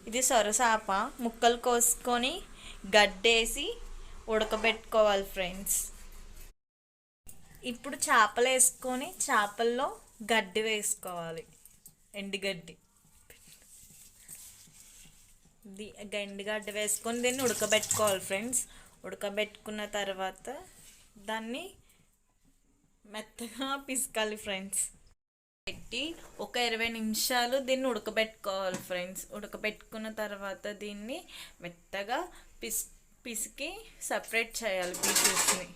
ఇది సొరసాప ముక్కలు కోసుకొని గడ్డేసి ఉడకబెట్టుకోవాలి ఫ్రెండ్స్. ఇప్పుడు చేపలు వేసుకొని చేపల్లో గడ్డి వేసుకోవాలి, ఎండుగడ్డి. ఎండుగడ్డ వేసుకొని దీన్ని ఉడకబెట్టుకోవాలి ఫ్రెండ్స్. ఉడకబెట్టుకున్న తర్వాత దాన్ని మెత్తగా పిసకాలి ఫ్రెండ్స్. పెట్టి ఒక 20 నిమిషాలు దీన్ని ఉడకబెట్టుకోవాలి ఫ్రెండ్స్. ఉడకబెట్టుకున్న తర్వాత దీన్ని మెత్తగా పిసికి సపరేట్ చేయాలి పీసెస్ని.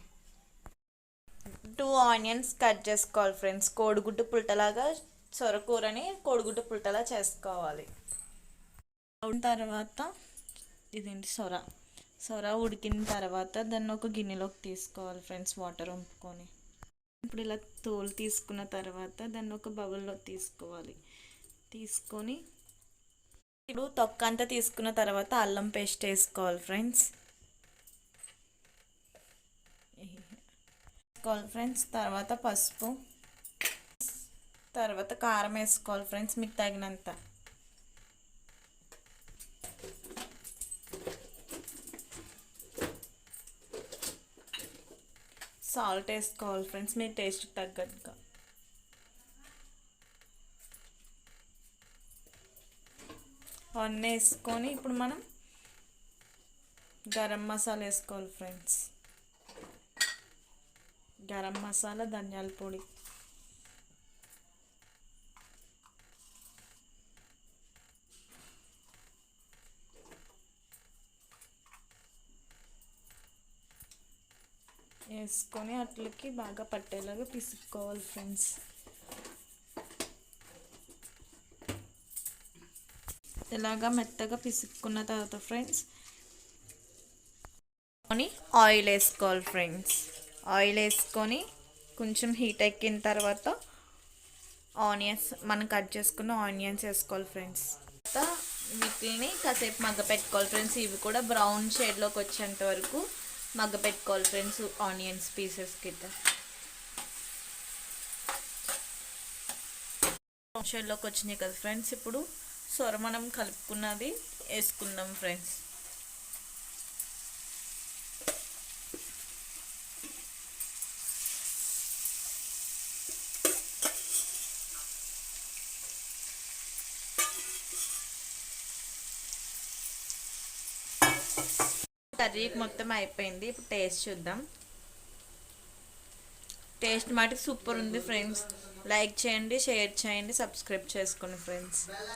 2 ఆనియన్స్ కట్ చేసుకోవాలి ఫ్రెండ్స్. కోడిగుడ్డు పుల్టలాగా సొరకూరని కోడిగుడ్డు పుల్టలా చేసుకోవాలి. తర్వాత ఇదేంటి సొర ఉడికిన తర్వాత దాన్ని ఒక గిన్నెలోకి తీసుకోవాలి ఫ్రెండ్స్, వాటర్ వంపుకొని. ఇప్పుడు ఇలా తోలు తీసుకున్న తర్వాత దాన్ని ఒక బౌల్లో తీసుకోవాలి. తీసుకొని ఇప్పుడు తొక్క అంతా తీసుకున్న తర్వాత అల్లం పేస్ట్ వేసుకోవాలి ఫ్రెండ్స్. తర్వాత పసుపు, తర్వాత కారం వేసుకోవాలి ఫ్రెండ్స్ మీకు తగినంత. సాల్ట్ వేసుకోవాలి ఫ్రెండ్స్ మీ టేస్ట్కి తగ్గట్టుగా. అవన్నీ వేసుకొని ఇప్పుడు మనం గరం మసాలా వేసుకోవాలి ఫ్రెండ్స్. గరం మసాలా, ధనియాల పొడి, వేసుకొని అట్లకి బాగా పట్టేలాగా పిసుక్కోవాలి ఫ్రెండ్స్. ఇలాగా మెత్తగా పిసుక్కున్న తర్వాత ఫ్రెండ్స్ ఆయిల్ వేసుకోవాలి ఫ్రెండ్స్. ఆయిల్ వేసుకొని కొంచెం హీట్ ఎక్కిన తర్వాత ఆనియన్స్, మనం కట్ చేసుకున్న ఆనియన్స్ వేసుకోవాలి ఫ్రెండ్స్. తర్వాత వీటిని కాసేపు మగ్గ పెట్టుకోవాలి ఫ్రెండ్స్. ఇవి కూడా బ్రౌన్ షేడ్లోకి వచ్చేంత వరకు మగ్గ పెట్టుకోవాలి ఫ్రెండ్స్. ఆనియన్స్ పీసెస్ కింద షేడ్లోకి వచ్చినాయి కదా ఫ్రెండ్స్. ఇప్పుడు సొర మనం కలుపుకున్నది వేసుకుందాం ఫ్రెండ్స్. కర్రీ మొత్తం అయిపోయింది. ఇప్పుడు టేస్ట్ చూద్దాం. టేస్ట్ మటుకు సూపర్ ఉంది ఫ్రెండ్స్. లైక్ చేయండి, షేర్ చేయండి, సబ్స్క్రైబ్ చేసుకోండి ఫ్రెండ్స్.